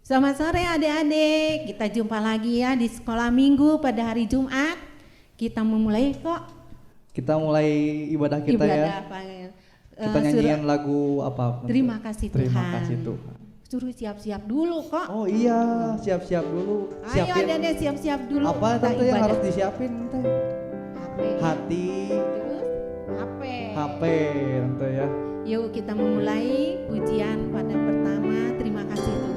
Selamat sore adik-adik, kita jumpa lagi ya di sekolah minggu pada hari Jumat. Kita memulai kok. Kita mulai ibadah kita ibadah ya. Apa, kita nyanyiin lagu apa? Terima kasih Tuhan. Terima kasih Tuhan. Suruh siap-siap dulu kok. Oh iya, siap-siap dulu. Ayo adik-adik siap-siap dulu. Apa tante yang harus disiapin teh? HP. Hati. Terus HP. HP tante ya. Yuk kita memulai pujian pada pertama. Terima kasih Tuhan.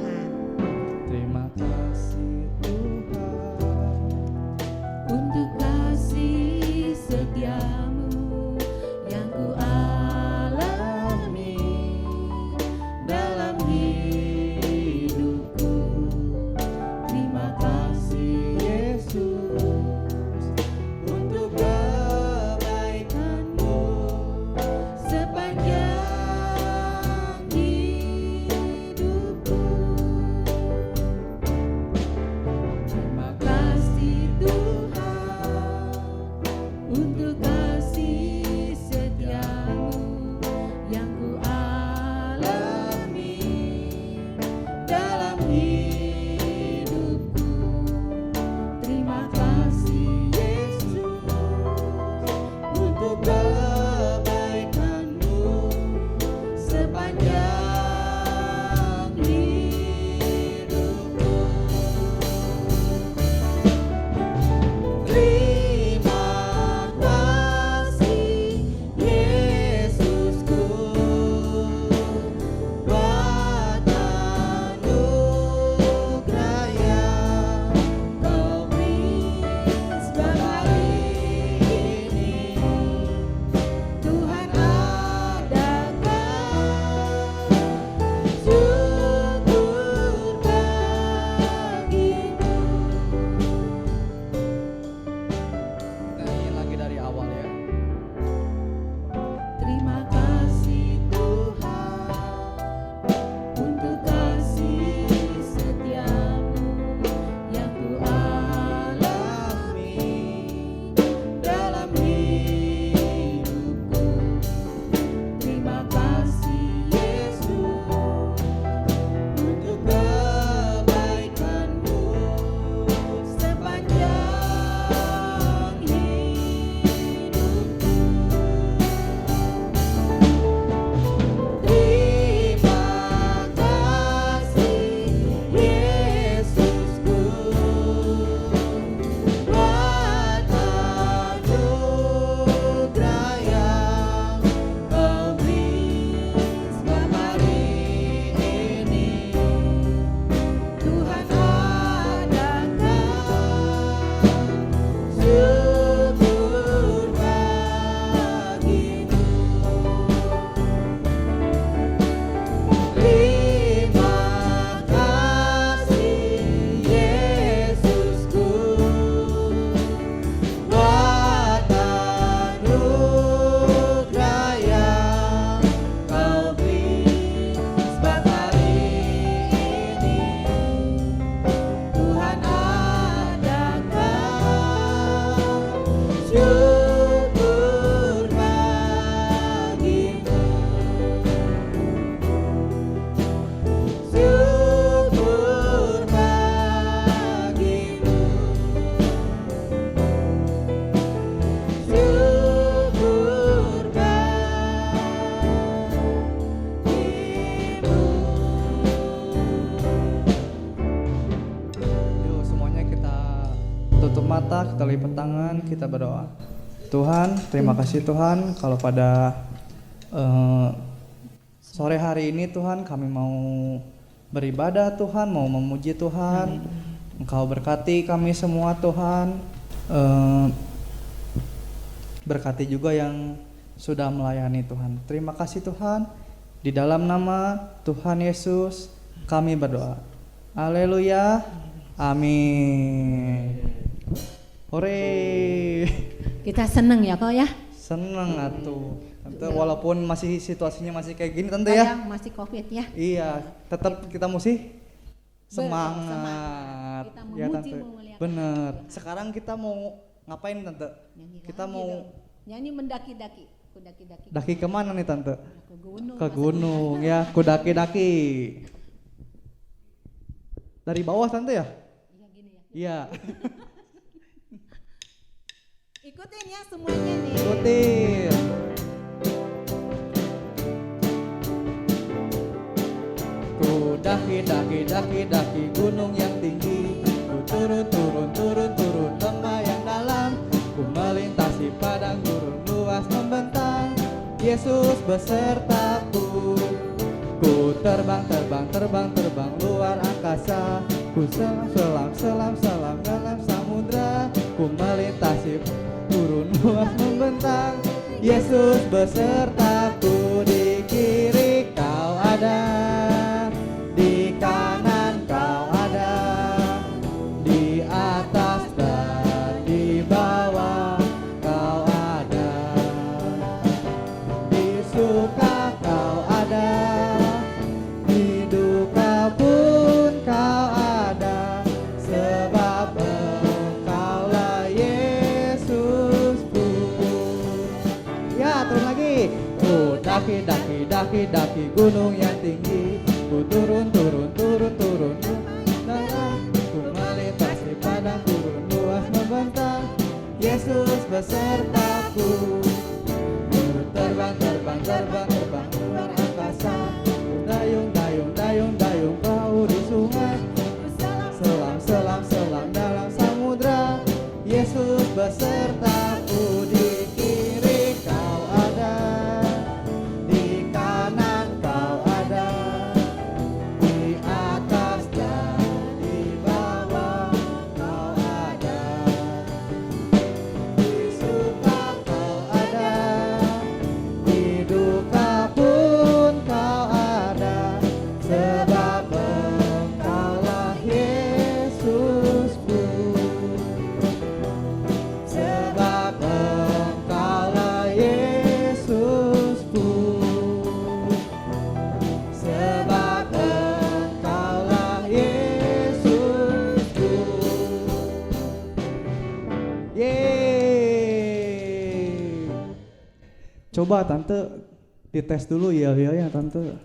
Terima kasih Tuhan untuk kasih setiamu yang ku alami dalam hidupku. Terima kasih Yesus untuk kebaikanmu sepanjang hidupku. Terima kasih Tuhan untuk kasih setiamu yang ku alami dalam hidupku. Terima kasih Yesus untuk kebaikanmu sepanjang hidupku. Terima kasih Yesusku buat anugerah yang Kau beri hari ini. Tuhan adakan syukur bagimu. Nyanyiin lagi dari awal ya. Terima kasih Tuhan untuk kasih setiamu yang ku alami dalam hidupku. Terima kasih Yesus untuk kebaikanmu sepanjang hidupku. Terima kasih Yesusku buat anugerah yang Kau beri sebab hari ini. Tuhan adakan syukur bagimu. Terima kasih Yesusku buat anugerah yang Kau beri sebab hari ini. Tuhan adakan syukur bagimu. Syukur bagimu. Syukur bagimu. Yuk semuanya kita tutup mata, kita lipat tangan, kita berdoa. Tuhan, terima kasih Tuhan kalau pada sore hari ini Tuhan kami mau beribadah Tuhan, mau memuji Tuhan. Engkau berkati kami semua Tuhan. Berkati juga yang sudah melayani Tuhan. Terima kasih Tuhan. Di dalam nama Tuhan Yesus kami berdoa. Haleluya. Amin. Hore. Kita seneng ya kok ya. Seneng atuh. Tante walaupun masih situasinya masih kayak gini tante ya. Masih COVID ya. Iya, tetap kita mesti semangat. Kita Ya memuji, tante. memuliakan Bener. Tuhan. Sekarang kita mau ngapain tante? Nyanyi Kita lagi mau dong. Nyanyi mendaki-daki. Kudaki-daki. daki kemana nih tante? Ke gunung. Ke gunung ya, ku daki-daki. Dari bawah tante ya? Iya gini ya. Iya. Ikutin ya semuanya nih. Ikutin. Ku daki gunung yang tinggi, ku turun lembah yang dalam, ku melintasi padang gurun luas membentang, Yesus besertaku. Ku terbang luar angkasa, ku selam dalam samudra, ku melintasi gurun luas membentang, Yesus besertaku. Di kiri kau ada, di kanan kau ada, di atas dan di bawah kau ada, di suka kau ada, di duka pun kau ada, sebab engkaulah Yesusku. Ya, terus lagi. Ku daki gunung yang tinggi, ku turun dalam, ku melintasi padang gurun luas membentang, Yesus besertaku. Ku terbang luar angkasa, ku dayung perahu di sungai, selam dalam samudra, Yesus besertaku. Di kiri kau ada, di kanan kau ada, di atas dan di bawah kau ada, di suka kau ada, di duka pun kau ada, sebab engkaulah Yesusku, sebab engkaulah Yesusku, sebab engkaulah Yesusku. Yeay. Coba tante dites dulu ya tante.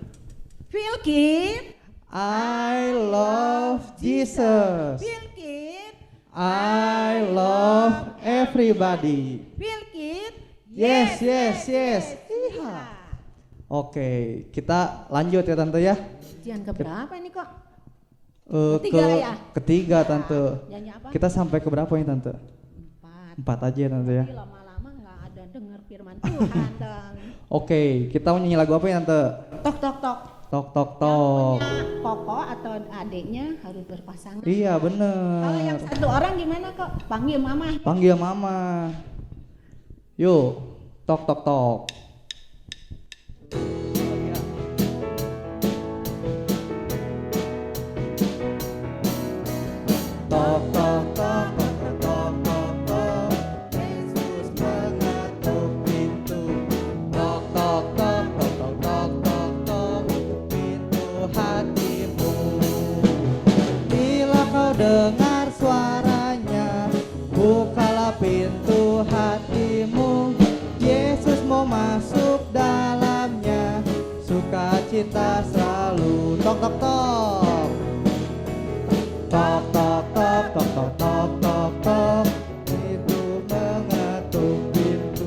Feel kid. I love Jesus. Feel kid. I love everybody. Feel kid. Yes. Iya. Oke, kita lanjut ya tante ya. Ujian keberapa ini kok? Ketiga ya? Ketiga tante. Nyanyi apa? Kita sampai ke berapa ini tante? 4. 4 aja tante ya. Tapi lama-lama nggak ada dengar firman Tuhan dong. Oke, kita mau nyanyi lagu apa ya tante? Tok tok tok. Tok tok Yang tok. punya koko atau adiknya harus berpasangan. Iya Kalau yang bener. satu orang gimana kok? Panggil mama. Panggil mama. Yuk, tok tok tok. Tok tok tok tok tok tok tok. Yesus mengetuk pintu. Tok tok tok tok tok tok tok. Pintu hatimu. Bila kau dengar suaranya, bukalah pintu hatimu. Yesus mau masuk dalamnya. Sukacita selalu. Tok tok tok. Tok tok tok tok tok tok tok tok. Pintu mengetuk pintu.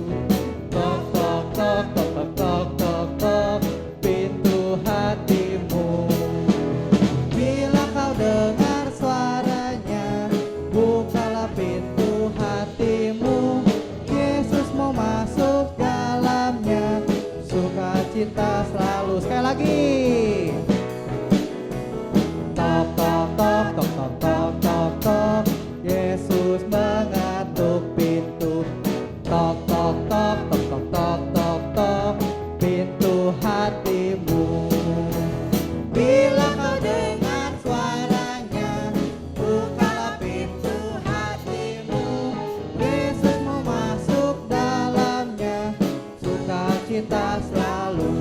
Tok tok tok tok tok tok tok tok. Pintu hatimu. Bila kau dengar suaranya, bukalah pintu hatimu. Yesus mau masuk dalamnya. Sukacita selalu. Sekali lagi. Tok tok tok tok tok tok tok tok. Yesus mengetuk pintu. Tok tok tok tok tok tok tok tok. Pintu hatimu. Bila kau dengar suaranya, bukalah pintu hatimu. Yesus mau masuk dalamnya. Sukacita selalu.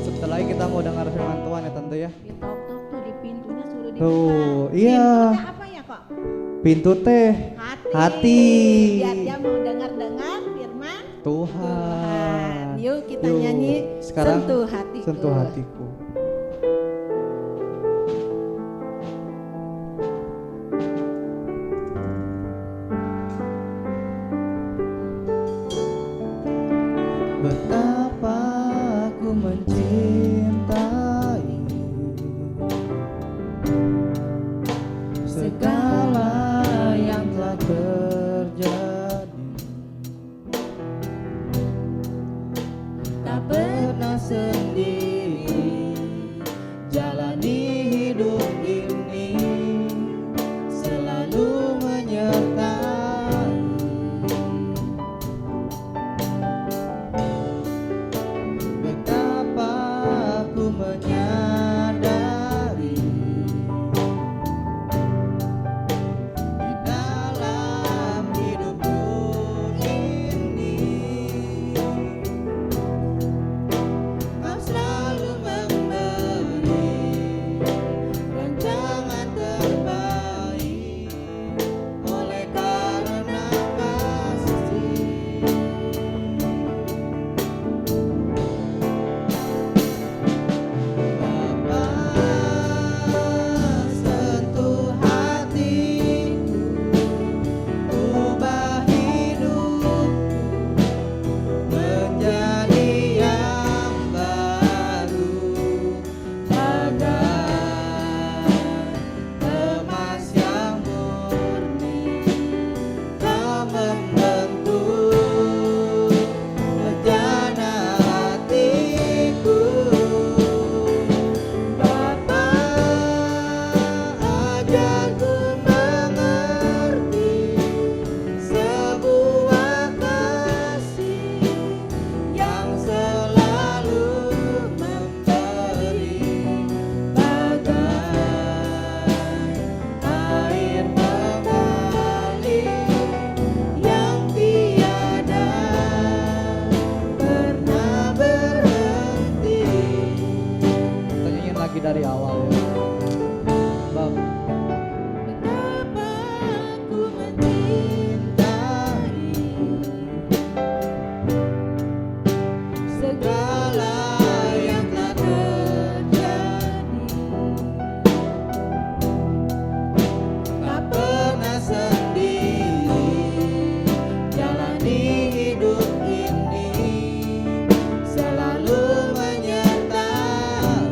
Sebentar lagi kita mau dengar firman Tuhan ya tante ya. Di tok tok tuh di pintunya suruh dibuka. Tuh, iya. Pintunya apa ya kok? Pintu teh Hati. Biar hati dia mau dengar-dengar firman Tuhan. Yuk kita Yuk. nyanyi Sekarang Sentuh Hatiku. Sentuh Hatiku. Betapa aku mencintai segala yang telah terjadi, tak pernah sendiri jalani hidup ini, selalu menyertai. Betapa aku menyadari di dalam hidupku ini kau selalu memberi rancangan terbaik oleh karena kasih. Bapa, sentuh hatiku, ubah hidupku menjadi yang baru, bagai emas yang murni. Kau membentuk rencana hatiku. Bapa, ajarku mengerti sebuah kasih yang selalu memberi, bagai air mengalir yang tiada pernah berhenti. Kita nyanyiin lagi dari awal ya. Bang. Betapa aku mencintai segala yang telah terjadi, tak pernah sendiri jalani hidup ini, selalu menyertai.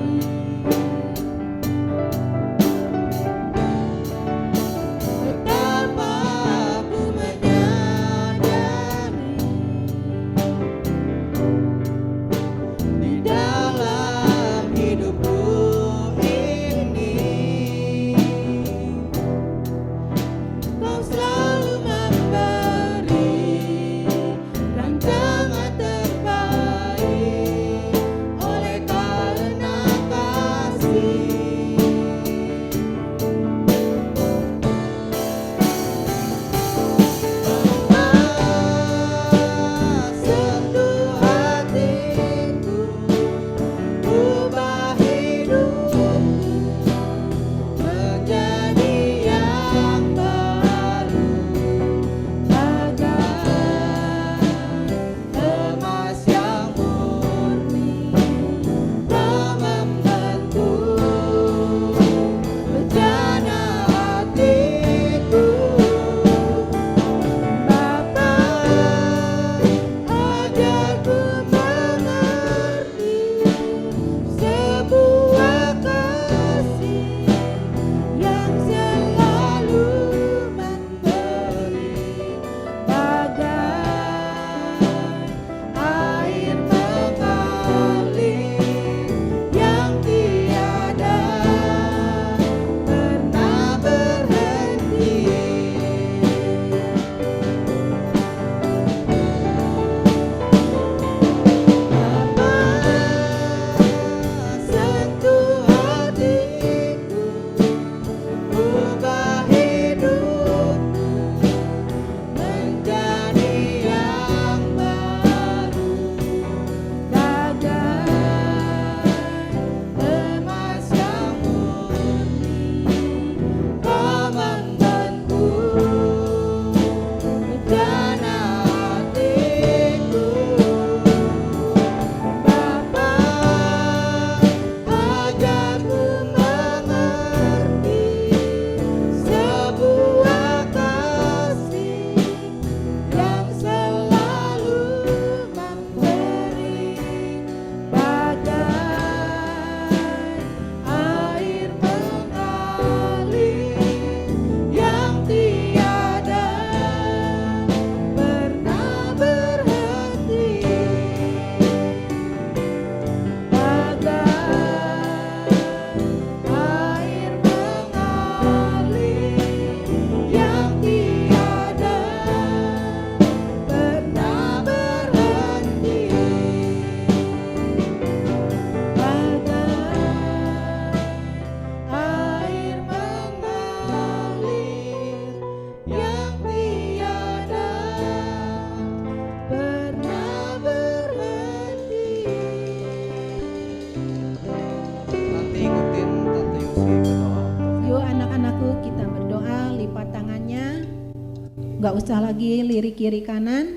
Gak usah lagi lirik kiri kanan,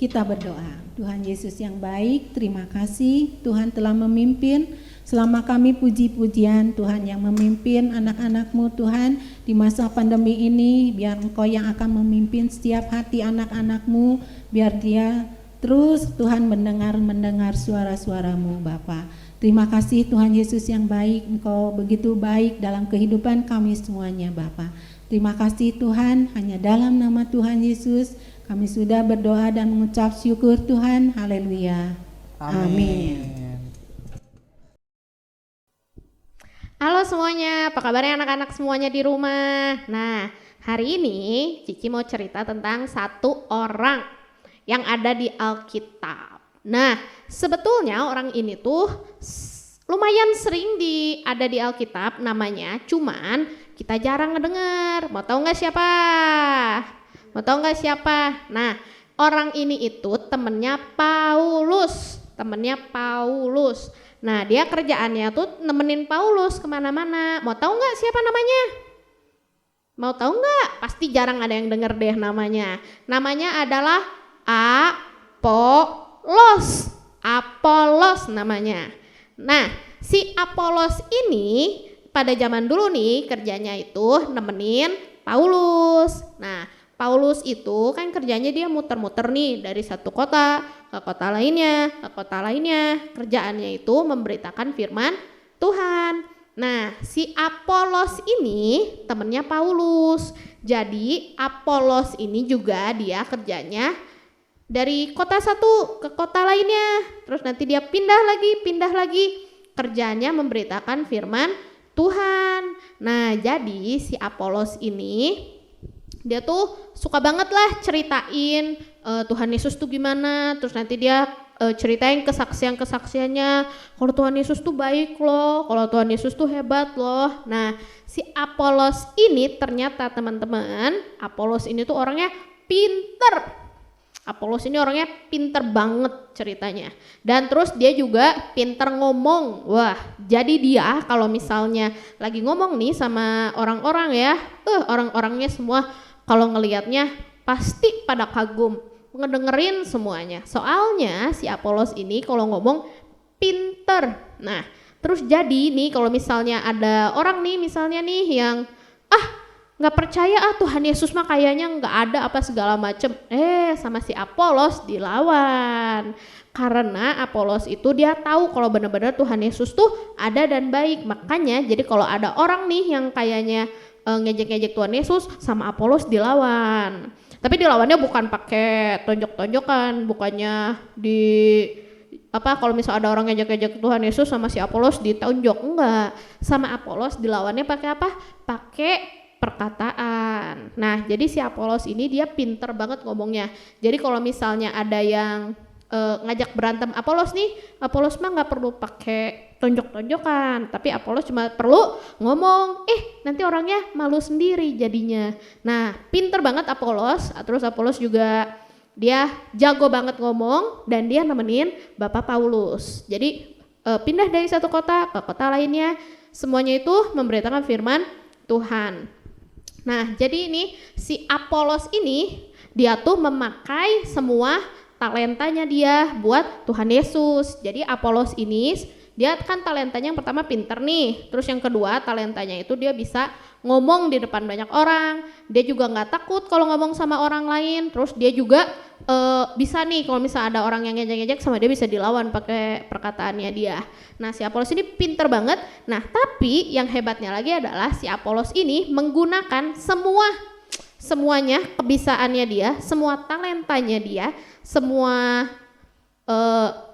kita berdoa. Tuhan Yesus yang baik, terima kasih Tuhan telah memimpin selama kami puji-pujian. Tuhan yang memimpin anak-anak-Mu Tuhan di masa pandemi ini, biar Engkau yang akan memimpin setiap hati anak-anak-Mu, biar dia terus Tuhan mendengar suara-suara-Mu Bapa. Terima kasih Tuhan Yesus yang baik, Engkau begitu baik dalam kehidupan kami semuanya Bapa. Terima kasih Tuhan, hanya dalam nama Tuhan Yesus kami sudah berdoa dan mengucap syukur Tuhan. Haleluya. Amin. Halo semuanya, apa kabarnya anak-anak semuanya di rumah? Nah, hari ini Cici mau cerita tentang satu orang yang ada di Alkitab. Nah, sebetulnya orang ini tuh lumayan sering ada di Alkitab namanya, cuman kita jarang ngedengar. Mau tahu nggak siapa? Mau tahu nggak siapa? Nah, orang ini itu temennya Paulus. Nah, dia kerjaannya tuh nemenin Paulus kemana-mana. Mau tahu nggak siapa namanya? Mau tahu nggak? Pasti jarang ada yang denger deh namanya. Namanya adalah Apolos namanya. Nah, si Apolos ini pada zaman dulu nih kerjanya itu nemenin Paulus. Nah, Paulus itu kan kerjanya dia muter-muter nih dari satu kota ke kota lainnya, Kerjaannya itu memberitakan firman Tuhan. Nah, si Apolos ini temennya Paulus. Jadi Apolos ini juga dia kerjanya dari kota satu ke kota lainnya. Terus nanti dia pindah lagi. Kerjanya memberitakan firman Tuhan. Nah, jadi si Apolos ini dia tuh suka banget lah ceritain Tuhan Yesus tuh gimana. Terus nanti dia ceritain kesaksiannya. Kalau Tuhan Yesus tuh baik loh, kalau Tuhan Yesus tuh hebat loh. Nah, si Apolos ini ternyata teman-teman, Apolos ini tuh orangnya pinter. Apolos ini orangnya pinter banget ceritanya. Dan terus dia juga pinter ngomong. Wah, jadi dia kalau misalnya lagi ngomong nih sama orang-orang ya, orang-orangnya semua kalau ngelihatnya pasti pada kagum, ngedengerin semuanya. Soalnya si Apolos ini kalau ngomong pinter. Nah, terus jadi nih kalau misalnya ada orang nih misalnya nih yang nggak percaya Tuhan Yesus mah kayaknya nggak ada apa segala macem, sama si Apolos dilawan. Karena Apolos itu dia tahu kalau benar-benar Tuhan Yesus tuh ada dan baik. Makanya jadi kalau ada orang nih yang kayaknya ngejek-ngejek Tuhan Yesus, sama Apolos dilawan. Tapi dilawannya bukan pakai tonjok-tonjokan, bukannya kalau misal ada orang ngejek-ngejek Tuhan Yesus sama si Apolos ditonjok, enggak. Sama Apolos dilawannya pakai apa? Pakai perkataan. Nah, jadi si Apolos ini dia pinter banget ngomongnya. Jadi kalau misalnya ada yang ngajak berantem Apolos nih, Apolos mah nggak perlu pakai tonjok-tonjokan, tapi Apolos cuma perlu ngomong, nanti orangnya malu sendiri jadinya. Nah, pinter banget Apolos. Terus Apolos juga dia jago banget ngomong dan dia nemenin Bapak Paulus. Jadi pindah dari satu kota ke kota lainnya, semuanya itu memberitakan firman Tuhan. Nah, jadi ini si Apolos ini dia tuh memakai semua talentanya dia buat Tuhan Yesus. Jadi Apolos ini dia kan talentanya yang pertama pinter nih, terus yang kedua talentanya itu dia bisa ngomong di depan banyak orang. Dia juga nggak takut kalau ngomong sama orang lain. Terus dia juga bisa nih kalau misalnya ada orang yang ngejek-ngejek sama dia bisa dilawan pakai perkataannya dia. Nah, si Apolos ini pinter banget. Nah, tapi yang hebatnya lagi adalah si Apolos ini menggunakan semuanya kebisaannya dia, semua talentanya dia, semua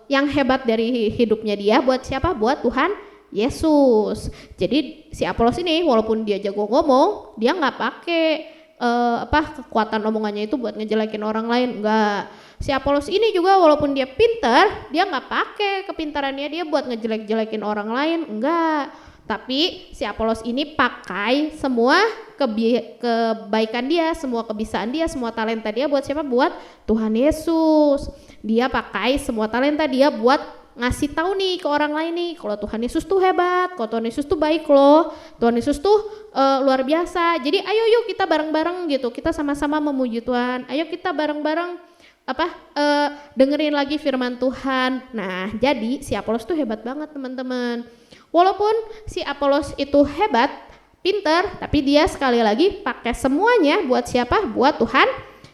yang hebat dari hidupnya dia buat siapa? Buat Tuhan Yesus. Jadi si Apolos ini walaupun dia jago ngomong, dia nggak pakai kekuatan omongannya itu buat ngejelekin orang lain, enggak. Si Apolos ini juga walaupun dia pinter, dia nggak pakai kepintarannya dia buat ngejelek-jelekin orang lain, enggak. Tapi si Apolos ini pakai semua kebaikan dia, semua kebisaan dia, semua talenta dia buat siapa? Buat Tuhan Yesus. Dia pakai semua talenta dia buat ngasih tahu nih ke orang lain nih kalau Tuhan Yesus tuh hebat, kalau Tuhan Yesus tuh baik loh, Tuhan Yesus tuh luar biasa. Jadi ayo yuk kita bareng-bareng gitu, kita sama-sama memuji Tuhan. Ayo kita bareng-bareng dengerin lagi firman Tuhan. Nah, jadi si Apolos tuh hebat banget teman-teman. Walaupun si Apolos itu hebat, pinter, tapi dia sekali lagi pakai semuanya buat siapa? Buat Tuhan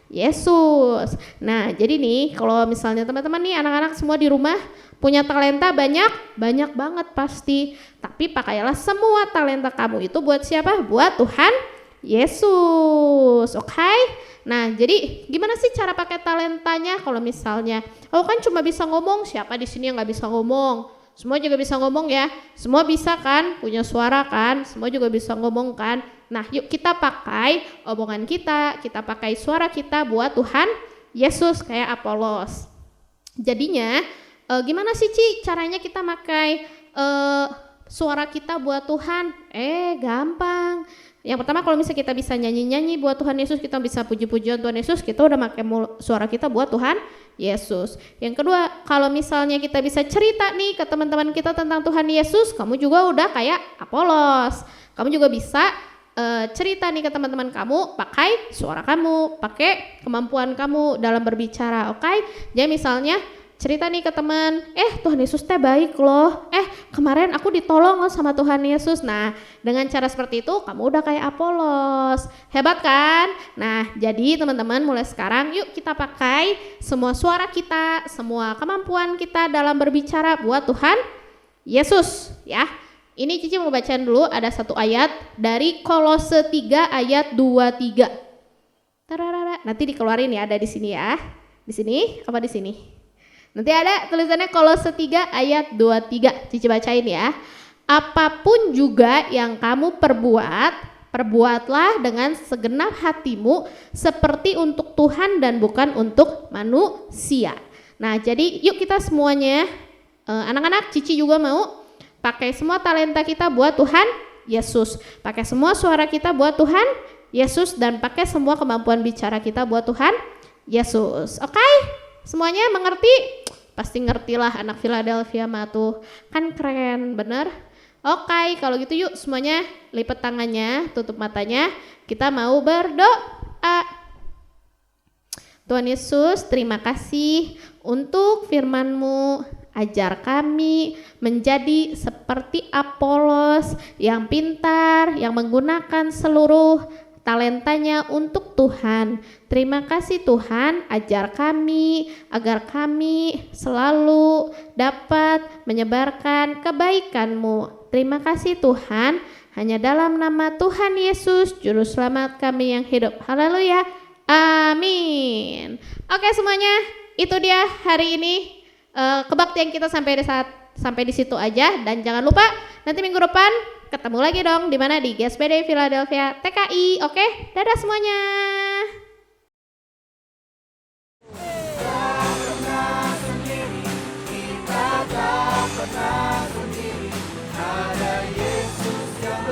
Yesus. Nah, jadi nih kalau misalnya teman-teman nih anak-anak semua di rumah punya talenta banyak banget pasti. Tapi pakailah semua talenta kamu itu buat siapa? Buat Tuhan Yesus. Oke? Nah, jadi gimana sih cara pakai talentanya? Kalau misalnya, kan cuma bisa ngomong, siapa di sini yang nggak bisa ngomong? Semua juga bisa ngomong ya, semua bisa kan, punya suara kan, semua juga bisa ngomong kan. Nah yuk kita pakai omongan kita pakai suara kita buat Tuhan Yesus kayak Apolos. Jadinya gimana sih Ci caranya kita pakai suara kita buat Tuhan? Gampang. Yang pertama kalau misalnya kita bisa nyanyi-nyanyi buat Tuhan Yesus, kita bisa puji-pujian Tuhan Yesus, kita udah pakai suara kita buat Tuhan Yesus. Yang kedua, kalau misalnya kita bisa cerita nih ke teman-teman kita tentang Tuhan Yesus, kamu juga udah kayak Apolos. Kamu juga bisa cerita nih ke teman-teman kamu pakai suara kamu, pakai kemampuan kamu dalam berbicara, oke? Jadi misalnya cerita nih ke teman, Tuhan Yesus teh baik loh, kemarin aku ditolong loh sama Tuhan Yesus. Nah dengan cara seperti itu kamu udah kayak Apolos, hebat kan? Nah jadi teman-teman mulai sekarang yuk kita pakai semua suara kita, semua kemampuan kita dalam berbicara buat Tuhan Yesus ya. Ini Cici mau bacain dulu, ada satu ayat dari Kolose 3 ayat 23. Nanti dikeluarin ya, ada di sini ya. Di sini apa di sini? Nanti ada tulisannya Kolose 3 ayat 23. Cici bacain ya. Apapun juga yang kamu perbuatlah dengan segenap hatimu seperti untuk Tuhan dan bukan untuk manusia. Nah jadi yuk kita semuanya, anak-anak Cici juga mau pakai semua talenta kita buat Tuhan Yesus. Pakai semua suara kita buat Tuhan Yesus dan pakai semua kemampuan bicara kita buat Tuhan Yesus. Oke? Semuanya mengerti? Pasti ngertilah anak Philadelphia mah tuh. Kan keren, bener? Oke, kalau gitu yuk semuanya lipat tangannya, tutup matanya. Kita mau berdoa. Tuhan Yesus, terima kasih untuk firman-Mu. Ajar kami menjadi seperti Apolos yang pintar, yang menggunakan seluruh talentanya untuk Tuhan. Terima kasih Tuhan, ajar kami agar kami selalu dapat menyebarkan kebaikan-Mu. Terima kasih Tuhan, hanya dalam nama Tuhan Yesus, Juru Selamat kami yang hidup. Haleluya, amin. Oke semuanya, itu dia hari ini kebaktian kita sampai di situ aja. Dan jangan lupa nanti minggu depan ketemu lagi dong di mana di GSPD Philadelphia TKI. Oke, dadah semuanya. Ada Yesus yang